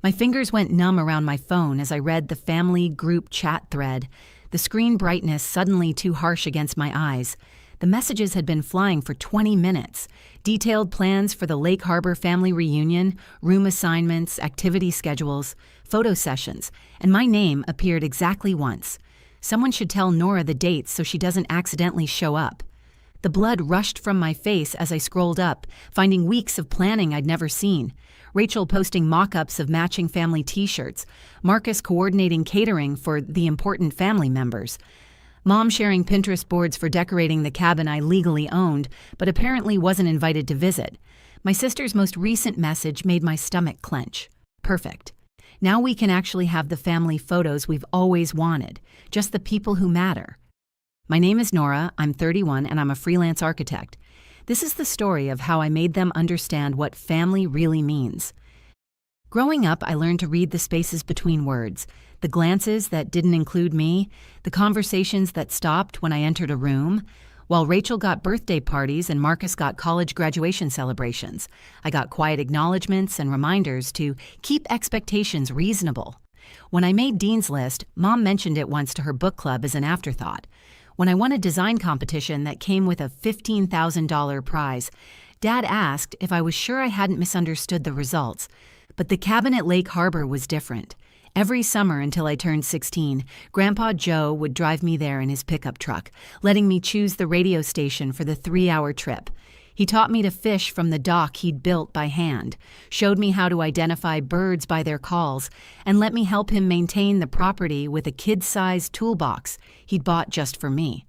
My fingers went numb around my phone as I read the family group chat thread, the screen brightness suddenly too harsh against my eyes. The messages had been flying for 20 minutes. Detailed plans for the Lake Harbor family reunion, room assignments, activity schedules, photo sessions, and my name appeared exactly once. Someone should tell Nora the dates so she doesn't accidentally show up. The blood rushed from my face as I scrolled up, finding weeks of planning I'd never seen. Rachel posting mock-ups of matching family t-shirts, Marcus coordinating catering for the important family members, Mom sharing Pinterest boards for decorating the cabin I legally owned, but apparently wasn't invited to visit. My sister's most recent message made my stomach clench. Perfect. Now we can actually have the family photos we've always wanted, just the people who matter. My name is Nora, I'm 31, and I'm a freelance architect. This is the story of how I made them understand what family really means. Growing up, I learned to read the spaces between words, the glances that didn't include me, the conversations that stopped when I entered a room. While Rachel got birthday parties and Marcus got college graduation celebrations, I got quiet acknowledgments and reminders to keep expectations reasonable. When I made Dean's List, Mom mentioned it once to her book club as an afterthought. When I won a design competition that came with a $15,000 prize, Dad asked if I was sure I hadn't misunderstood the results. But the cabin at Lake Harbor was different. Every summer until I turned 16, Grandpa Joe would drive me there in his pickup truck, letting me choose the radio station for the 3-hour trip. He taught me to fish from the dock he'd built by hand, showed me how to identify birds by their calls, and let me help him maintain the property with a kid-sized toolbox he'd bought just for me.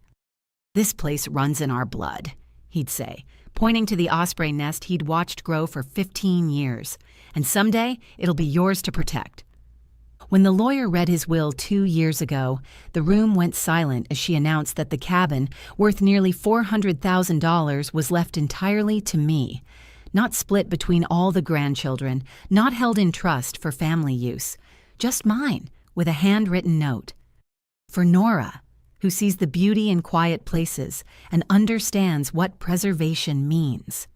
"This place runs in our blood," he'd say, pointing to the osprey nest he'd watched grow for 15 years. "And someday, it'll be yours to protect." When the lawyer read his will 2 years ago, the room went silent as she announced that the cabin, worth nearly $400,000, was left entirely to me. Not split between all the grandchildren, not held in trust for family use. Just mine, with a handwritten note. For Nora, who sees the beauty in quiet places and understands what preservation means.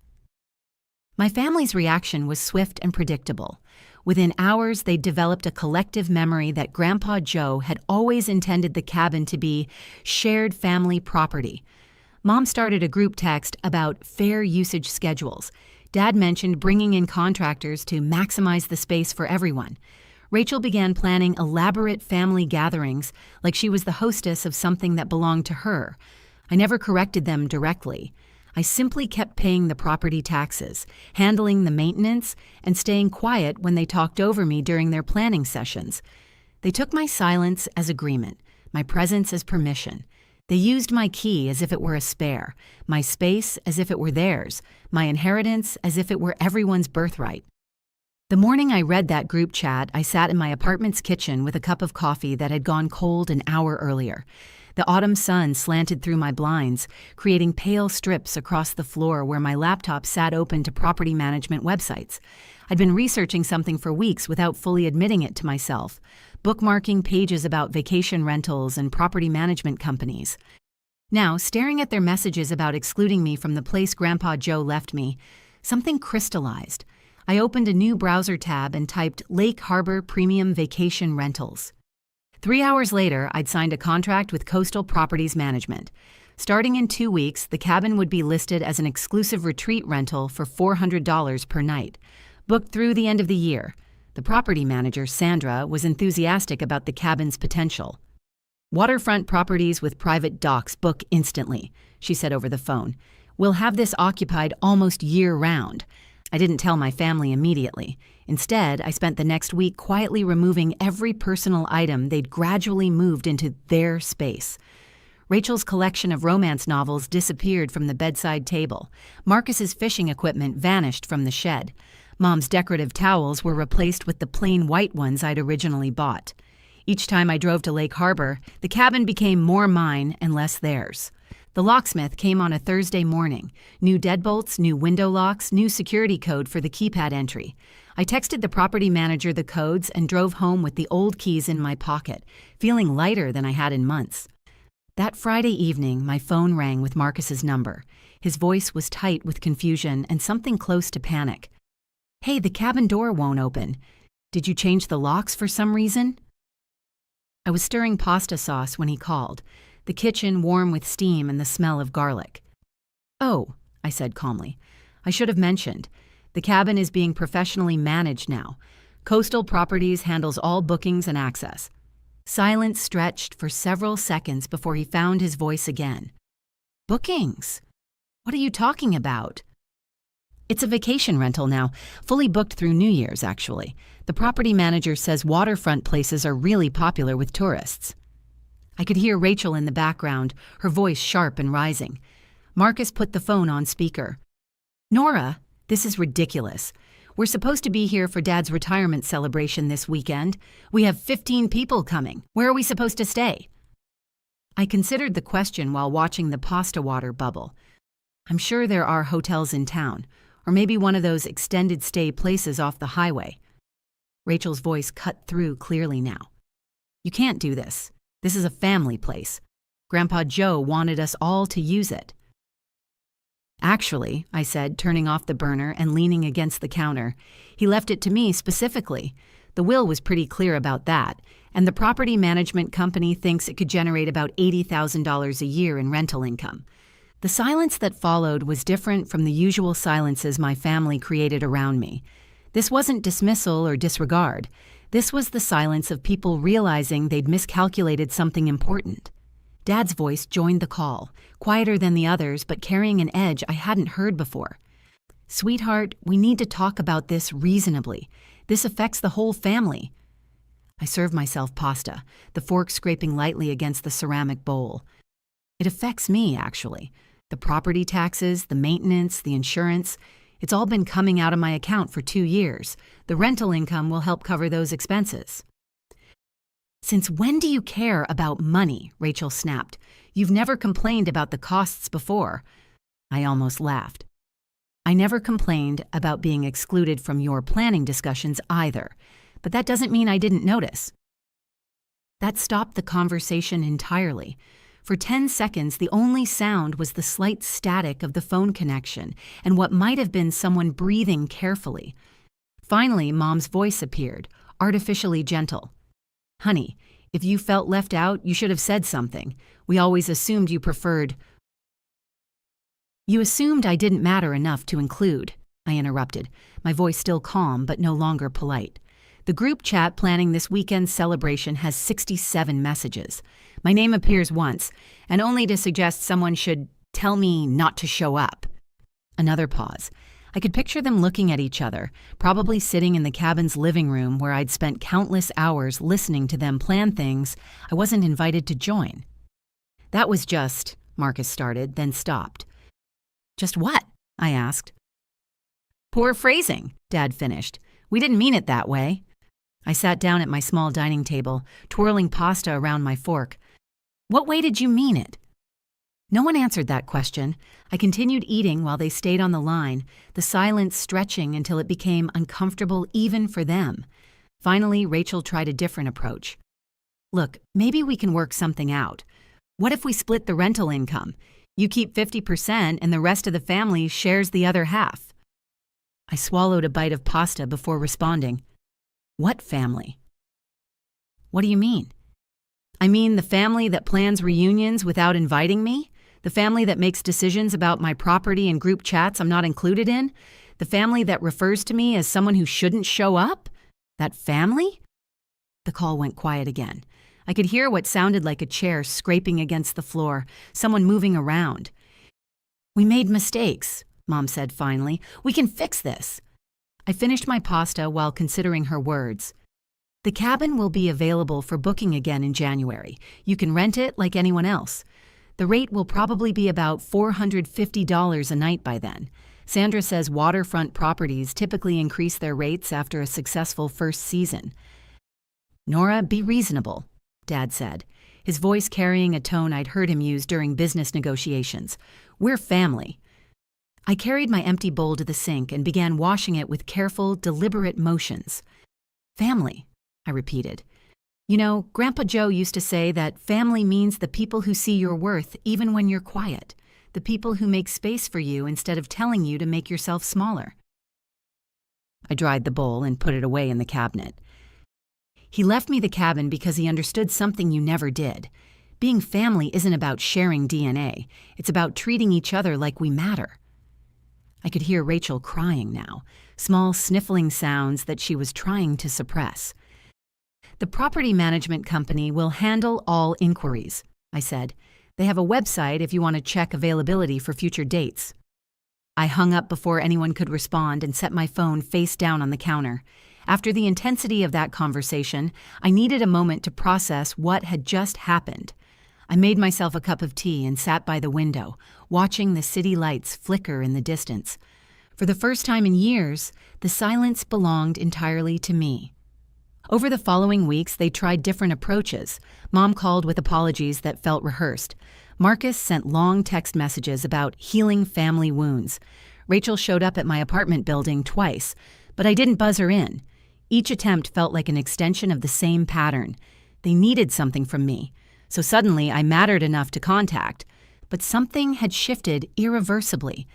My family's reaction was swift and predictable. Within hours, they'd developed a collective memory that Grandpa Joe had always intended the cabin to be shared family property. Mom started a group text about fair usage schedules. Dad mentioned bringing in contractors to maximize the space for everyone. Rachel began planning elaborate family gatherings like she was the hostess of something that belonged to her. I never corrected them directly. I simply kept paying the property taxes, handling the maintenance, and staying quiet when they talked over me during their planning sessions. They took my silence as agreement, my presence as permission. They used my key as if it were a spare, my space as if it were theirs, my inheritance as if it were everyone's birthright. The morning I read that group chat, I sat in my apartment's kitchen with a cup of coffee that had gone cold an hour earlier. The autumn sun slanted through my blinds, creating pale strips across the floor where my laptop sat open to property management websites. I'd been researching something for weeks without fully admitting it to myself, bookmarking pages about vacation rentals and property management companies. Now, staring at their messages about excluding me from the place Grandpa Joe left me, something crystallized. I opened a new browser tab and typed Lake Harbor Premium Vacation Rentals. 3 hours later, I'd signed a contract with Coastal Properties Management. Starting in 2 weeks, the cabin would be listed as an exclusive retreat rental for $400 per night. Booked through the end of the year. The property manager, Sandra, was enthusiastic about the cabin's potential. "Waterfront properties with private docks book instantly," she said over the phone. "We'll have this occupied almost year-round." I didn't tell my family immediately. Instead, I spent the next week quietly removing every personal item they'd gradually moved into their space. Rachel's collection of romance novels disappeared from the bedside table. Marcus's fishing equipment vanished from the shed. Mom's decorative towels were replaced with the plain white ones I'd originally bought. Each time I drove to Lake Harbor, the cabin became more mine and less theirs. The locksmith came on a Thursday morning. New deadbolts, new window locks, new security code for the keypad entry. I texted the property manager the codes and drove home with the old keys in my pocket, feeling lighter than I had in months. That Friday evening, my phone rang with Marcus's number. His voice was tight with confusion and something close to panic. "Hey, the cabin door won't open." Did you change the locks for some reason? I was stirring pasta sauce when he called, the kitchen warm with steam and the smell of garlic. Oh, I said calmly. I should have mentioned. The cabin is being professionally managed now. Coastal Properties handles all bookings and access. Silence stretched for several seconds before he found his voice again. Bookings? What are you talking about? It's a vacation rental now, fully booked through New Year's, actually. The property manager says waterfront places are really popular with tourists. I could hear Rachel in the background, her voice sharp and rising. Marcus put the phone on speaker. Nora, this is ridiculous. We're supposed to be here for Dad's retirement celebration this weekend. We have 15 people coming. Where are we supposed to stay? I considered the question while watching the pasta water bubble. I'm sure there are hotels in town, or maybe one of those extended stay places off the highway. Rachel's voice cut through clearly now. You can't do this. This is a family place. Grandpa Joe wanted us all to use it. Actually, I said, turning off the burner and leaning against the counter, he left it to me specifically. The will was pretty clear about that, and the property management company thinks it could generate about $80,000 a year in rental income. The silence that followed was different from the usual silences my family created around me. This wasn't dismissal or disregard. This was the silence of people realizing they'd miscalculated something important. Dad's voice joined the call, quieter than the others but carrying an edge I hadn't heard before. Sweetheart, we need to talk about this reasonably. This affects the whole family. I served myself pasta, the fork scraping lightly against the ceramic bowl. It affects me, actually. The property taxes, the maintenance, the insurance. It's all been coming out of my account for 2 years. The rental income will help cover those expenses. Since when do you care about money? Rachel snapped. You've never complained about the costs before. I almost laughed. I never complained about being excluded from your planning discussions either, but that doesn't mean I didn't notice. That stopped the conversation entirely. For 10 seconds, the only sound was the slight static of the phone connection and what might have been someone breathing carefully. Finally, Mom's voice appeared, artificially gentle. Honey, if you felt left out, you should have said something. We always assumed you preferred. You assumed I didn't matter enough to include, I interrupted, my voice still calm but no longer polite. The group chat planning this weekend's celebration has 67 messages. My name appears once, and only to suggest someone should tell me not to show up. Another pause. I could picture them looking at each other, probably sitting in the cabin's living room where I'd spent countless hours listening to them plan things I wasn't invited to join. That was just, Marcus started, then stopped. Just what? I asked. Poor phrasing, Dad finished. We didn't mean it that way. I sat down at my small dining table, twirling pasta around my fork. What way did you mean it? No one answered that question. I continued eating while they stayed on the line, the silence stretching until it became uncomfortable even for them. Finally, Rachel tried a different approach. Look, maybe we can work something out. What if we split the rental income? You keep 50% and the rest of the family shares the other half. I swallowed a bite of pasta before responding. What family? What do you mean? I mean the family that plans reunions without inviting me? The family that makes decisions about my property and group chats I'm not included in? The family that refers to me as someone who shouldn't show up? That family? The call went quiet again. I could hear what sounded like a chair scraping against the floor, someone moving around. We made mistakes, Mom said finally. We can fix this. I finished my pasta while considering her words. The cabin will be available for booking again in January. You can rent it like anyone else. The rate will probably be about $450 a night by then. Sandra says waterfront properties typically increase their rates after a successful first season. Nora, be reasonable, Dad said, his voice carrying a tone I'd heard him use during business negotiations. We're family. I carried my empty bowl to the sink and began washing it with careful, deliberate motions. Family, I repeated. You know, Grandpa Joe used to say that family means the people who see your worth even when you're quiet, the people who make space for you instead of telling you to make yourself smaller. I dried the bowl and put it away in the cabinet. He left me the cabin because he understood something you never did. Being family isn't about sharing DNA. It's about treating each other like we matter. I could hear Rachel crying now, small sniffling sounds that she was trying to suppress. "The property management company will handle all inquiries," I said. "They have a website if you want to check availability for future dates." I hung up before anyone could respond and set my phone face down on the counter. After the intensity of that conversation, I needed a moment to process what had just happened. I made myself a cup of tea and sat by the window, watching the city lights flicker in the distance. For the first time in years, the silence belonged entirely to me. Over the following weeks, they tried different approaches. Mom called with apologies that felt rehearsed. Marcus sent long text messages about healing family wounds. Rachel showed up at my apartment building twice, but I didn't buzz her in. Each attempt felt like an extension of the same pattern. They needed something from me, so suddenly I mattered enough to contact. But something had shifted irreversibly.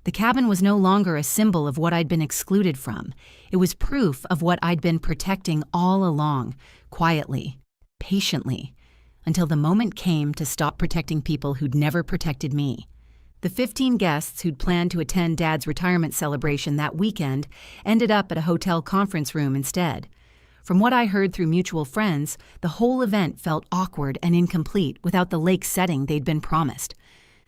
The cabin was no longer a symbol of what I'd been excluded from. It was proof of what I'd been protecting all along, quietly, patiently, until the moment came to stop protecting people who'd never protected me. The 15 guests who'd planned to attend Dad's retirement celebration that weekend ended up at a hotel conference room instead. From what I heard through mutual friends, the whole event felt awkward and incomplete without the lake setting they'd been promised.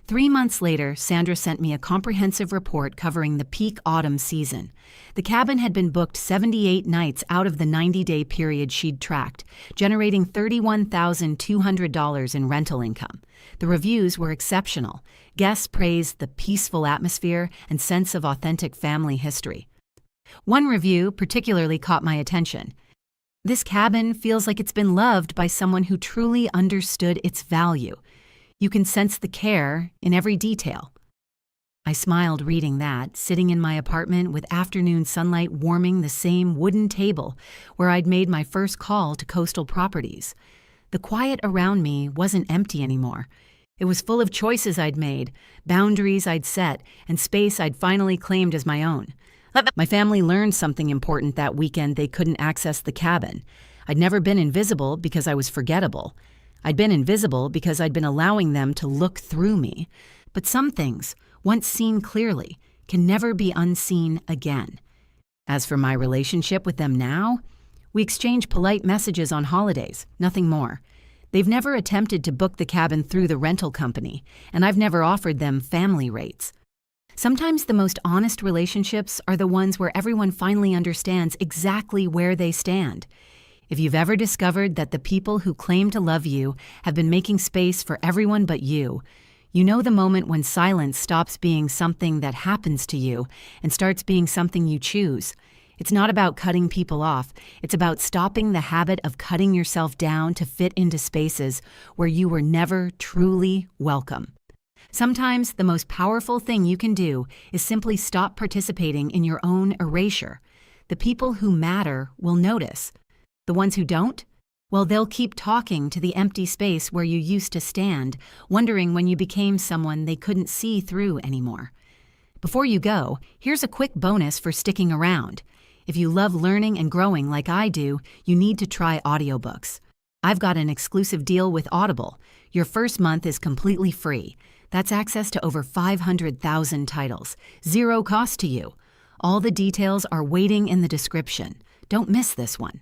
3 months later, Sandra sent me a comprehensive report covering the peak autumn season. The cabin had been booked 78 nights out of the 90-day period she'd tracked, generating $31,200 in rental income. The reviews were exceptional. Guests praised the peaceful atmosphere and sense of authentic family history. One review particularly caught my attention. "This cabin feels like it's been loved by someone who truly understood its value. You can sense the care in every detail." I smiled reading that, sitting in my apartment with afternoon sunlight warming the same wooden table where I'd made my first call to coastal properties. The quiet around me wasn't empty anymore. It was full of choices I'd made, boundaries I'd set, and space I'd finally claimed as my own. My family learned something important that weekend they couldn't access the cabin. I'd never been invisible because I was forgettable. I'd been invisible because I'd been allowing them to look through me. But some things, once seen clearly, can never be unseen again. As for my relationship with them now, we exchange polite messages on holidays, nothing more. They've never attempted to book the cabin through the rental company, and I've never offered them family rates. Sometimes the most honest relationships are the ones where everyone finally understands exactly where they stand. If you've ever discovered that the people who claim to love you have been making space for everyone but you, you know the moment when silence stops being something that happens to you and starts being something you choose. It's not about cutting people off. It's about stopping the habit of cutting yourself down to fit into spaces where you were never truly welcome. Sometimes the most powerful thing you can do is simply stop participating in your own erasure. The people who matter will notice. The ones who don't? Well, they'll keep talking to the empty space where you used to stand, wondering when you became someone they couldn't see through anymore. Before you go, here's a quick bonus for sticking around. If you love learning and growing like I do, you need to try audiobooks. I've got an exclusive deal with Audible. Your first month is completely free. That's access to over 500,000 titles. Zero cost to you. All the details are waiting in the description. Don't miss this one.